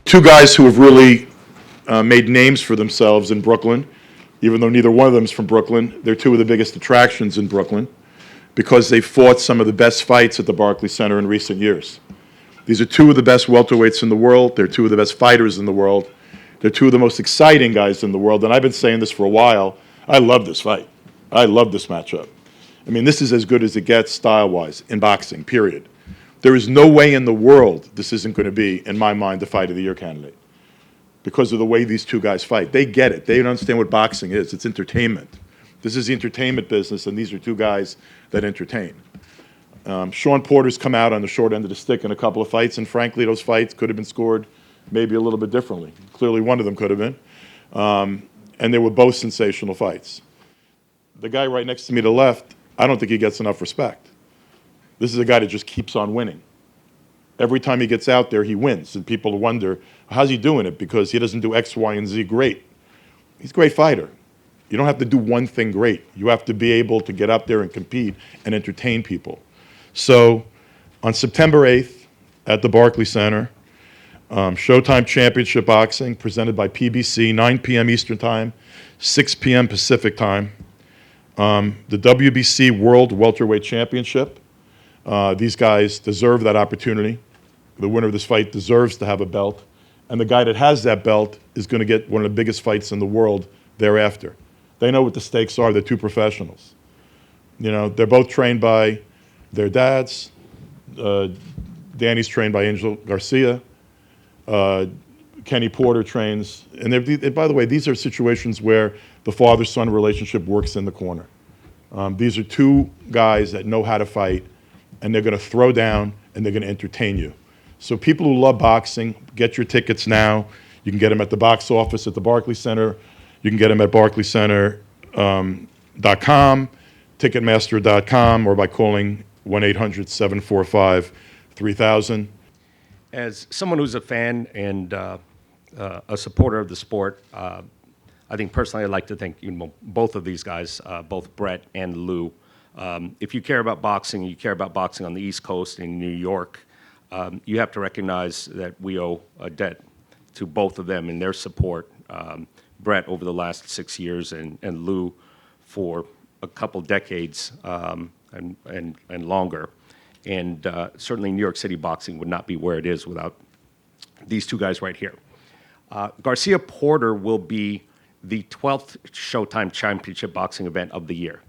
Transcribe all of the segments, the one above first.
two guys who have really made names for themselves in Brooklyn, even though neither one of them is from Brooklyn. They're two of the biggest attractions in Brooklyn because they fought some of the best fights at the Barclays Center in recent years. These are two of the best welterweights in the world. They're two of the best fighters in the world. They're two of the most exciting guys in the world, and I've been saying this for a while. I love this fight. I love this matchup. I mean, this is as good as it gets style-wise in boxing, period. There is no way in the world this isn't going to be, in my mind, the fight of the year candidate because of the way these two guys fight. They get it. They don't understand what boxing is. It's entertainment. This is the entertainment business, and these are two guys that entertain. Shawn Porter's come out on the short end of the stick in a couple of fights, and frankly, those fights could have been scored maybe a little bit differently. Clearly, one of them could have been. And they were both sensational fights. The guy right next to me to the left, I don't think he gets enough respect. This is a guy that just keeps on winning. Every time he gets out there, he wins. And people wonder, how's he doing it? Because he doesn't do X, Y, and Z great. He's a great fighter. You don't have to do one thing great. You have to be able to get out there and compete and entertain people. So on September 8th at the Barclays Center, Showtime Championship Boxing presented by PBC, 9 p.m. Eastern Time, 6 p.m. Pacific Time. The WBC World Welterweight Championship. These guys deserve that opportunity. The winner of this fight deserves to have a belt. And the guy that has that belt is going to get one of the biggest fights in the world thereafter. They know what the stakes are. They're two professionals. You know, they're both trained by their dads. Danny's trained by Angel Garcia. Kenny Porter trains. And by the way, these are situations where the father-son relationship works in the corner. These are two guys that know how to fight, and they're going to throw down, and they're going to entertain you. So people who love boxing, get your tickets now. You can get them at the box office at the Barclays Center. You can get them at barclayscenter.com, ticketmaster.com, or by calling 1-800-745-3000. As someone who's a fan and a supporter of the sport, I think personally I'd like to thank both of these guys, both Brett and Lou. If you care about boxing, you care about boxing on the East Coast in New York, you have to recognize that we owe a debt to both of them in their support. Brett over the last 6 years and Lou for a couple decades and longer. And certainly New York City boxing would not be where it is without these two guys right here. Garcia Porter will be the 12th Showtime Championship boxing event of the year.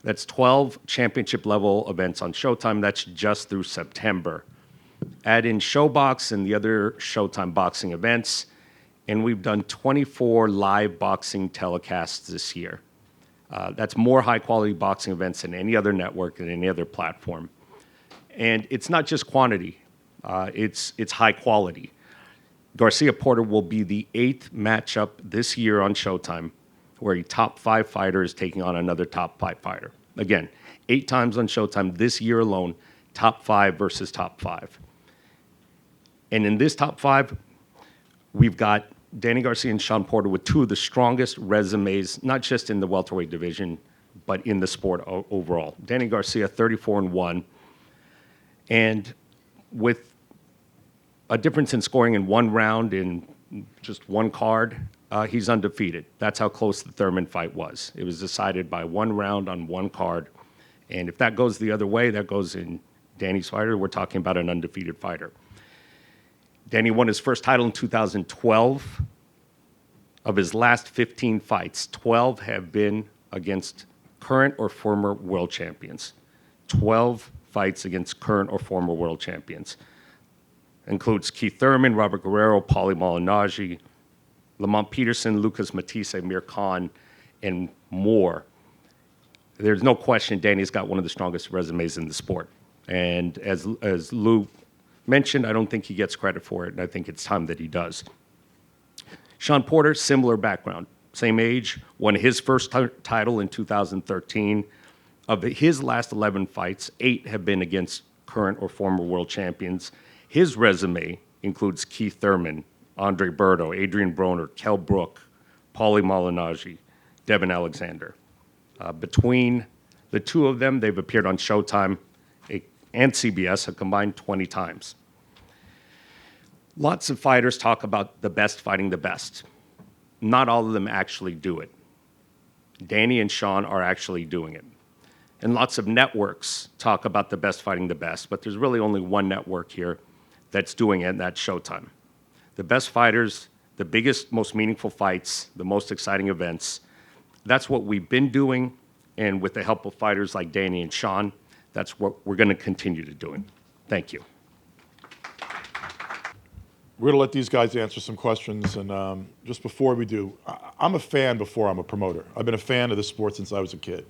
That's 12 championship level events on Showtime. That's just through September. Add in Showbox and the other Showtime boxing events, and we've done 24 live boxing telecasts this year. That's more high-quality boxing events than any other network and any other platform. And it's not just quantity, it's high quality. Garcia Porter will be the 8th matchup this year on Showtime where a top 5 fighter is taking on another top 5 fighter. Again, 8 times on Showtime this year alone, top 5 versus top 5. And in this top 5, we've got Danny Garcia and Shawn Porter with two of the strongest resumes, not just in the welterweight division, but in the sport overall. Danny Garcia, 34-1. And with a difference in scoring in one round in just one card, he's undefeated. That's how close the Thurman fight was. It was decided by one round on one card. And if that goes the other way, that goes in Danny's fighter. We're talking about an undefeated fighter. Danny won his first title in 2012. Of his last 15 fights, 12 have been against current or former world champions. 12 fights against current or former world champions. Includes Keith Thurman, Robert Guerrero, Paulie Malignaggi, Lamont Peterson, Lucas Matisse, Amir Khan, and more. There's no question Danny's got one of the strongest resumes in the sport. And as Lou mentioned, I don't think he gets credit for it, and I think it's time that he does. Shawn Porter, similar background. Same age, won his first title in 2013. Of his last 11 fights, 8 have been against current or former world champions. His resume includes Keith Thurman, Andre Berto, Adrian Broner, Kell Brook, Paulie Malignaggi, Devin Alexander. Between the two of them, they've appeared on Showtime and CBS a combined 20 times. Lots of fighters talk about the best fighting the best. Not all of them actually do it. Danny and Shawn are actually doing it. And lots of networks talk about the best fighting the best, but there's really only one network here that's doing it, and that's Showtime. The best fighters, the biggest, most meaningful fights, the most exciting events, that's what we've been doing, and with the help of fighters like Danny and Shawn, that's what we're going to continue to doing. Thank you. We're going to let these guys answer some questions, and just before we do, I'm a fan before I'm a promoter. I've been a fan of the sport since I was a kid.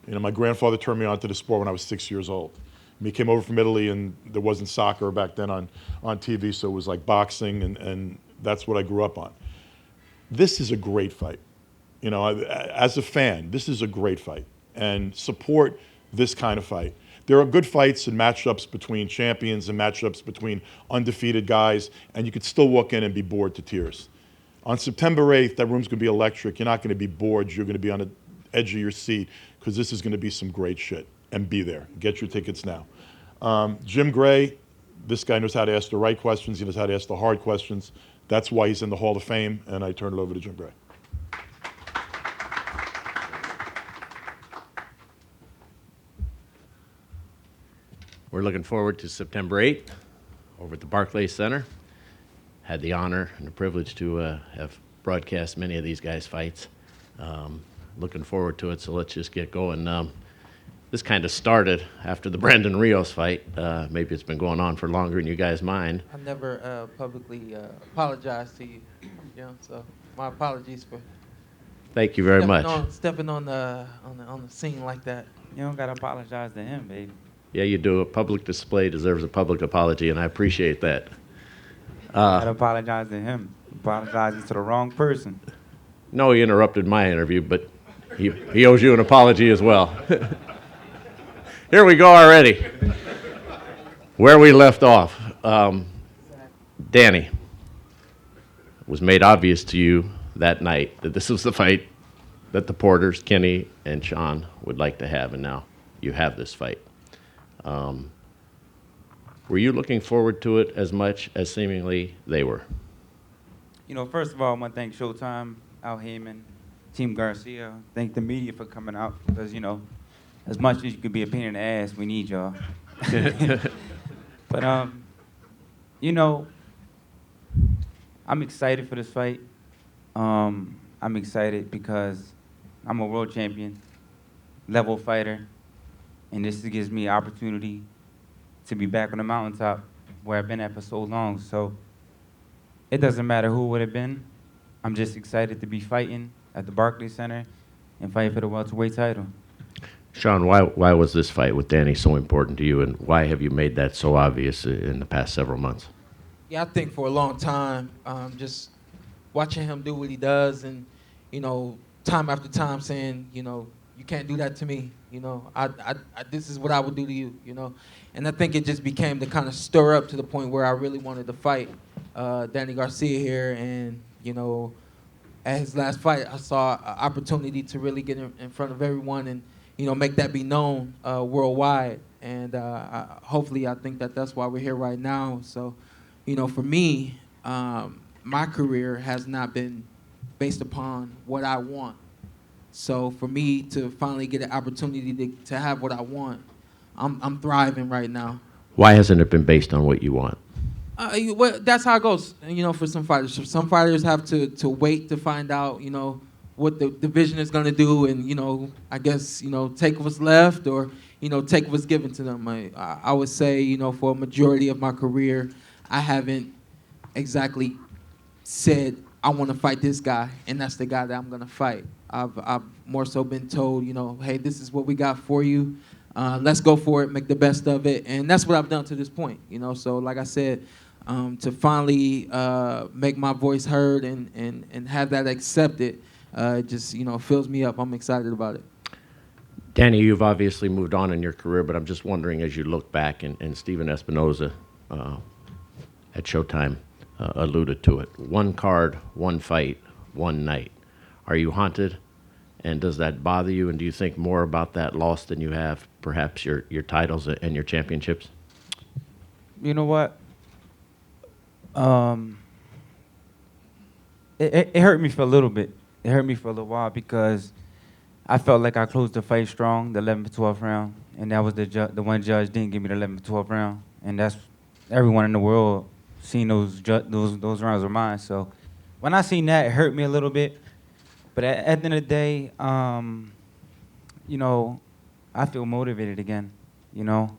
You know, my grandfather turned me on to the sport when I was 6 years old. He came over from Italy, and there wasn't soccer back then on TV, so it was like boxing, and that's what I grew up on. This is a great fight. You know, as a fan, this is a great fight, and support this kind of fight. There are good fights and matchups between champions and matchups between undefeated guys, and you could still walk in and be bored to tears. On September 8th, that room's going to be electric. You're not going to be bored. You're going to be on the edge of your seat because this is going to be some great shit. And be there. Get your tickets now. Jim Gray, this guy knows how to ask the right questions. He knows how to ask the hard questions. That's why he's in the Hall of Fame, and I turn it over to Jim Gray. We're looking forward to September 8th over at the Barclays Center. Had the honor and the privilege to have broadcast many of these guys' fights. Looking forward to it, so let's just get going. This kind of started after the Brandon Rios fight. Maybe it's been going on for longer than you guys mind. I never publicly apologized to you, so my apologies for Thank you very much. stepping on the scene like that. You don't gotta apologize to him, baby. Yeah, you do. A public display deserves a public apology, and I appreciate that. Gotta apologize to him. Apologizing to the wrong person. No, he interrupted my interview, but he owes you an apology as well. Here we go already. Where we left off. Danny, it was made obvious to you that night that this was the fight that the Porters, Kenny, and Shawn would like to have, and now you have this fight. Were you looking forward to it as much as seemingly they were? You know, first of all, I want to thank Showtime, Al Heyman, Team Garcia. Thank the media for coming out because, as much as you could be a pain in the ass, we need y'all. But, I'm excited for this fight. I'm excited because I'm a world champion, level fighter, and this gives me an opportunity to be back on the mountaintop where I've been at for so long. So it doesn't matter who it would have been. I'm just excited to be fighting at the Barclays Center and fight for the welterweight title. Shawn, why was this fight with Danny so important to you, and why have you made that so obvious in the past several months? Yeah, I think for a long time, just watching him do what he does, and time after time saying, you can't do that to me. This is what I would do to you. And I think it just became to kind of stir up to the point where I really wanted to fight Danny Garcia here, and at his last fight, I saw an opportunity to really get in front of everyone and make that be known worldwide. And hopefully, I think that's why we're here right now. So, for me, my career has not been based upon what I want. So for me to finally get an opportunity to have what I want, I'm thriving right now. Why hasn't it been based on what you want? Well, that's how it goes, for some fighters. Some fighters have to wait to find out, what the division is going to do, and, I guess, take what's left or, take what's given to them. I would say, for a majority of my career, I haven't exactly said, I want to fight this guy, and that's the guy that I'm going to fight. I've more so been told, hey, this is what we got for you. Let's go for it, make the best of it. And that's what I've done to this point, So like I said, to finally make my voice heard and have that accepted, just, fills me up. I'm excited about it. Danny, you've obviously moved on in your career, but I'm just wondering, as you look back, and Steven Espinoza at Showtime alluded to it, one card, one fight, one night. Are you haunted, and does that bother you, and do you think more about that loss than you have perhaps your titles and your championships? You know what? Um, it hurt me for a little bit. It hurt me for a little while because I felt like I closed the fight strong, the 11th, 12th round, and that was the one judge didn't give me the 11th, 12th round, and that's everyone in the world seen those rounds were mine. So when I seen that, it hurt me a little bit. But at the end of the day, you know, I feel motivated again. You know,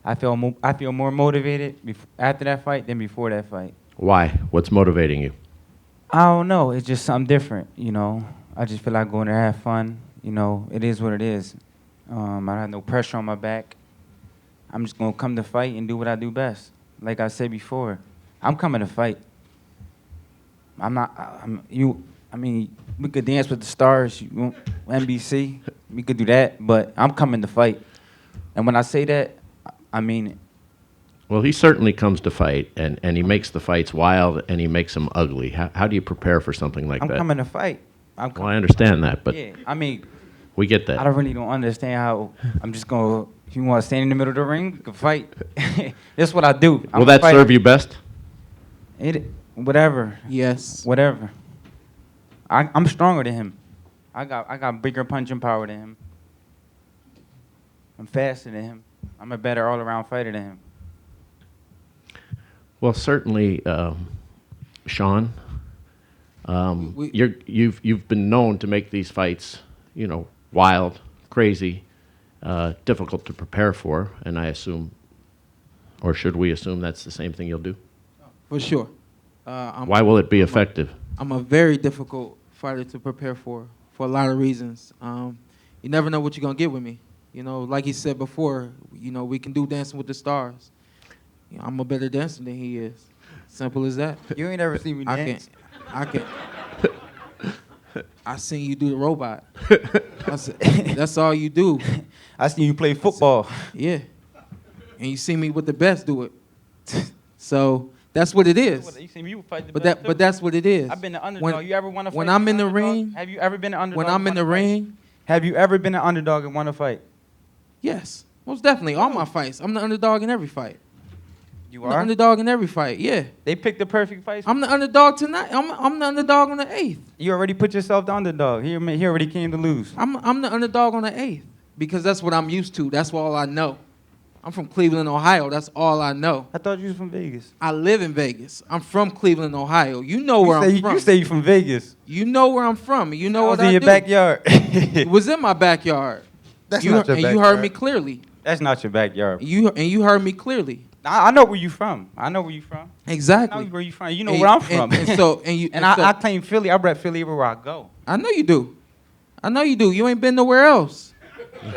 I feel more motivated after that fight than before that fight. Why? What's motivating you? I don't know. It's just something different, you know. I just feel like going there, have fun. You know, it is what it is. I don't have no pressure on my back. I'm just gonna come to fight and do what I do best. Like I said before, I'm coming to fight. I'm not. I mean, we could dance with the stars, NBC. We could do that, but I'm coming to fight. And when I say that, I mean it. Well, he certainly comes to fight, and he makes the fights wild, and he makes them ugly. How do you prepare for something like I'm that? coming to fight. Well, I understand that, but Yeah, I mean, we get that. I don't understand how I'm just going to, if you want to stand in the middle of the ring, we can fight. That's what I do. Will that serve you best? Whatever. Yes. Whatever. I'm stronger than him. I got bigger punching power than him. I'm faster than him. I'm a better all-around fighter than him. Well, certainly, Shawn, you've been known to make these fights, you know, wild, crazy, difficult to prepare for, and I assume, or should we assume, that's the same thing you'll do? For sure. Why will it be effective? I'm a very difficult fighter to prepare for a lot of reasons. You never know what you're going to get with me. You know, like he said before, you know, we can do Dancing with the Stars. You know, I'm a better dancer than he is. Simple as that. You ain't ever seen me dance. I seen you do the robot. That's all you do. I seen you play football. Yeah. And you see me with the best do it. So that's what it is. You seen me fight the But best too. that's what it is. I've been the underdog. You ever won a fight? When I'm in the underdog? ring, Have you ever been an underdog? when I'm in the ring, Have you ever been an underdog and won a fight? yes, most definitely. All my fights, I'm the underdog in every fight. You I'm the are? underdog in every fight. Yeah, They picked the perfect fight. I'm the underdog tonight. I'm the underdog on the 8th. You already put yourself the underdog. He already came to lose. I'm the underdog on the 8th because that's what I'm used to. That's all I know. I'm from Cleveland, Ohio. That's all I know. I thought you was from Vegas. I live in Vegas. I'm from Cleveland, Ohio. You know where I'm from. You say you from Vegas. You know where I'm from. You know I what was in I your do. backyard. It was in my backyard. That's You not your and backyard. you heard me clearly. That's not your backyard. You heard me clearly. I know where you from. I know where you from. I know Exactly. where you from. You know where I'm from. I claim Philly. I rep Philly everywhere I go. I know you do. I know you do. You ain't been nowhere else.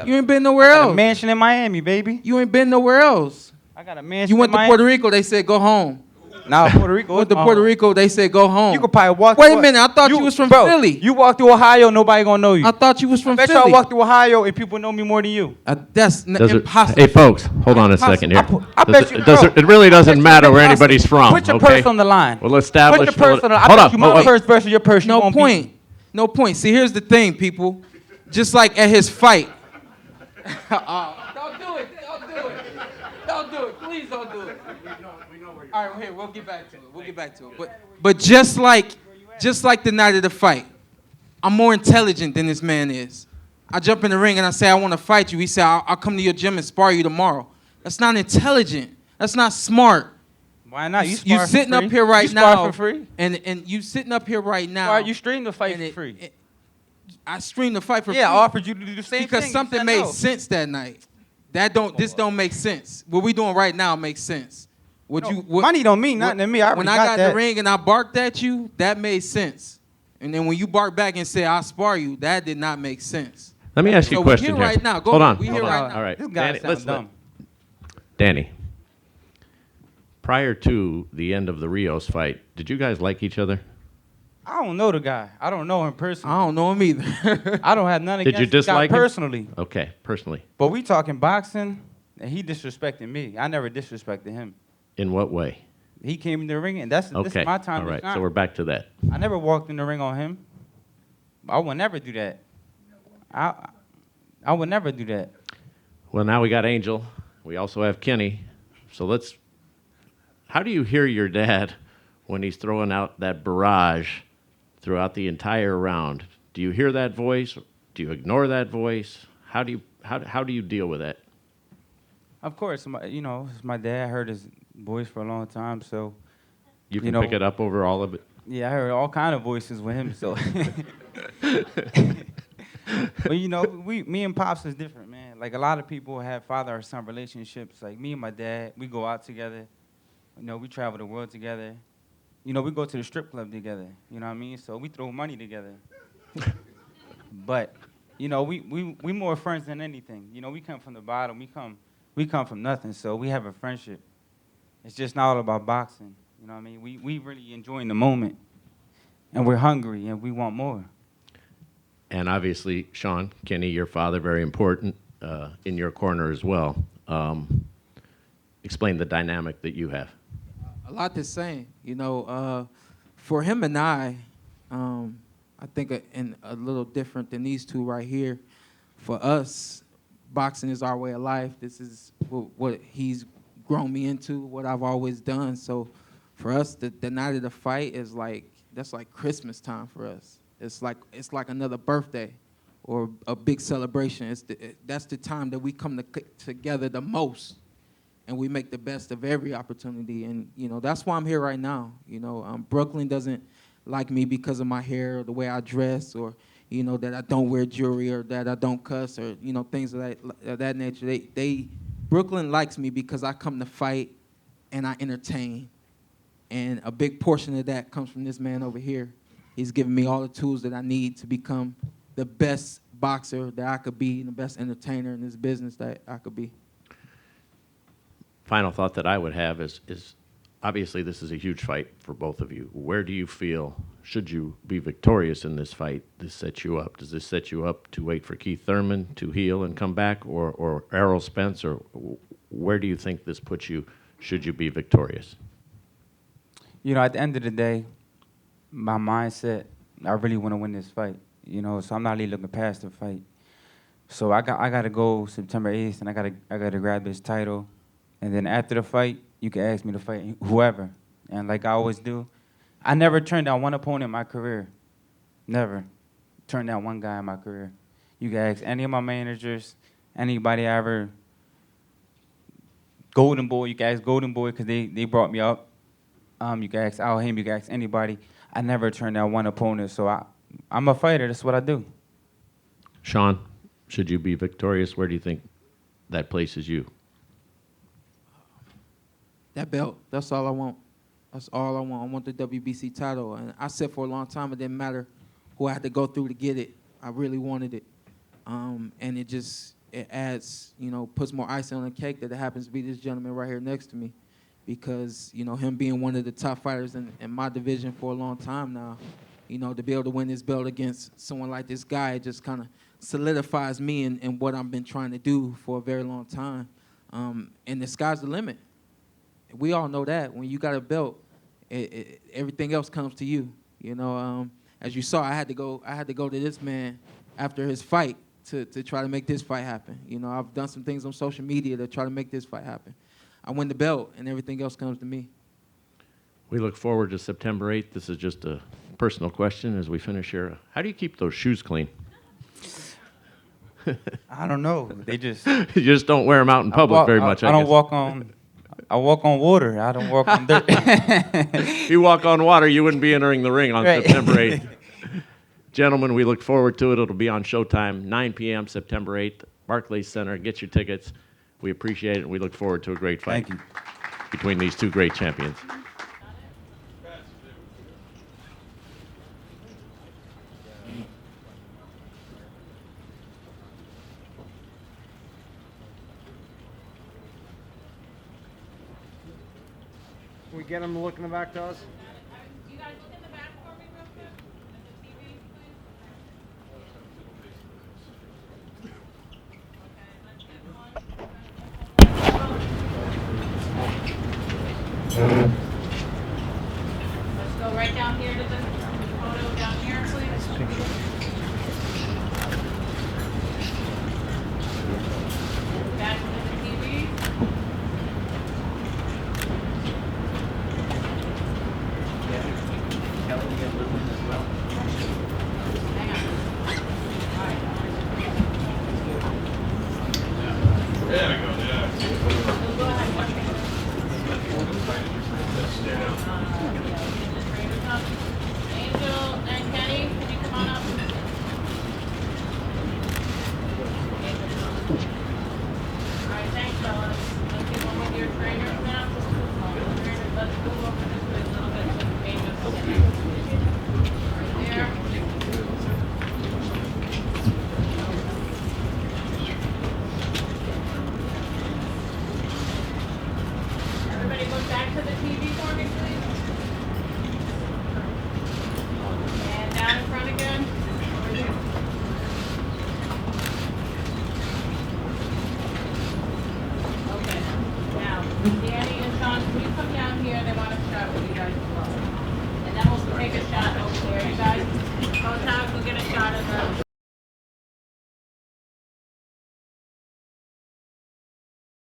You ain't been nowhere I got a else. mansion in Miami, baby. You ain't been nowhere else. I got a mansion. You went in to Miami. Puerto Rico. They said go home. Nah, Puerto Rico. You went to Puerto Rico. They said go home. You could probably walk. Wait a minute. I thought you was from bro, Philly. You walk through Ohio, nobody gonna know you. I thought you was from Bet Philly. y'all walk through Ohio and people know me more than you. That's Does it- impossible. Hey, folks, hold on a second here. I bet you, bro, it really doesn't I bet you matter where impossible. anybody's from, Put your okay? purse on the line. We'll establish. Put your purse on the line. Hold I on. bet you my purse versus your purse. No point. No point. See, here's the thing, people. Just like at his fight. Don't do it. Don't do it. Don't do it. Please don't do it. All right, here, we'll get back to it. We'll get back to it. But just like the night of the fight, I'm more intelligent than this man is. I jump in the ring and I say, I want to fight you. He said, I'll come to your gym and spar you tomorrow. That's not intelligent. That's not smart. Why not? You sitting up here right now. You spar for free. And you sitting up here right now. Why you stream the fight and for free? I streamed the fight for free. Yeah, I offered you to do the same because thing. something made sense that night. This don't make sense. What we doing right now makes sense. Money don't mean nothing to me. When I got in the ring and I barked at you, that made sense. And then when you barked back and said I'll spar you, that did not make sense. Let me ask you a question we're here. here right now. Go Hold ahead. on. We're here hold right on. now. All right. This guy Danny, sounds dumb. Danny, prior to the end of the Rios fight, did you guys like each other? I don't know the guy. I don't know him personally. I don't know him either. I don't have none Did against you this guy dislike him? personally. Okay, personally. But we talking boxing, and he disrespecting me. I never disrespected him. In what way? He came in the ring, and this Okay. is my time All to right. shine. So we're back to that. I never walked in the ring on him. I would never do that. I would never do that. Well, now we got Angel. We also have Kenny. So How do you hear your dad when he's throwing out that barrage throughout the entire round? Do you hear that voice? Do you ignore that voice? How do you deal with that? Of course, it's my dad. I heard his voice for a long time, so You can pick it up over all of it. yeah, I heard all kind of voices with him. So, but me and Pops is different, man. Like a lot of people have father or son relationships. Like me and my dad, we go out together. We travel the world together. We go to the strip club together. You know what I mean? So we throw money together. But we more friends than anything. We come from the bottom. We come from nothing. So we have a friendship. It's just not all about boxing. You know what I mean? We really enjoying the moment, and we're hungry and we want more. And obviously, Shawn, Kenny, your father, very important in your corner as well. Explain the dynamic that you have. A lot the same. For him and I think in a little different than these two right here. For us, boxing is our way of life. This is what he's grown me into, what I've always done. So for us, the night of the fight is that's like Christmas time for us. It's like another birthday or a big celebration. That's the time that we come together the most, and we make the best of every opportunity. And that's why I'm here right now. Brooklyn doesn't like me because of my hair or the way I dress, or that I don't wear jewelry, or that I don't cuss, or things of that nature. Brooklyn likes me because I come to fight and I entertain, and a big portion of that comes from this man over here. He's given me all the tools that I need to become the best boxer that I could be and the best entertainer in this business that I could be. Final thought that I would have is obviously this is a huge fight for both of you. Where do you feel, should you be victorious in this fight, this sets you up? Does this set you up to wait for Keith Thurman to heal and come back, or Errol Spence, or where do you think this puts you, should you be victorious? At the end of the day, my mindset, I really want to win this fight. So I'm not really looking past the fight. So I got to go September 8th, and I got to grab this title. And then after the fight, you can ask me to fight whoever. And like I always do, I never turned down one opponent in my career. Never turned down one guy in my career. You can ask any of my managers, anybody I ever, Golden Boy, you can ask Golden Boy because they brought me up. You can ask Al Haim, you can ask anybody. I never turned down one opponent, so I'm a fighter. That's what I do. Shawn, should you be victorious, where do you think that places you? That belt, that's all I want. That's all I want. I want the WBC title. And I said for a long time it didn't matter who I had to go through to get it. I really wanted it. And it adds, puts more icing on the cake that it happens to be this gentleman right here next to me. Because, him being one of the top fighters in my division for a long time now, to be able to win this belt against someone like this guy, it just kind of solidifies me in what I've been trying to do for a very long time. And the sky's the limit. We all know that. When you got a belt, everything else comes to you. As you saw, I had to go to this man after his fight to try to make this fight happen. I've done some things on social media to try to make this fight happen. I win the belt, and everything else comes to me. We look forward to September 8th. This is just a personal question as we finish here. How do you keep those shoes clean? I don't know. They just... You just don't wear them out in public very much, I don't guess. walk on... I walk on water. I don't walk on dirt. If you walk on water, you wouldn't be entering the ring on September 8th. Gentlemen, we look forward to it. It'll be on Showtime, 9 p.m., September 8th, Barclays Center. Get your tickets. We appreciate it, and we look forward to a great fight Thank you. between these two great champions. Can we get them looking back to us? You guys look in the back for me real quick? At the TV, please? Okay, let's get one. Let's go right down here to the photo down here, please. Back to the TV. Danny and Shawn, can you come down here? They want to shot with you guys as well. And then we'll take a shot over there, you guys. Go, Tom, go get a shot of them.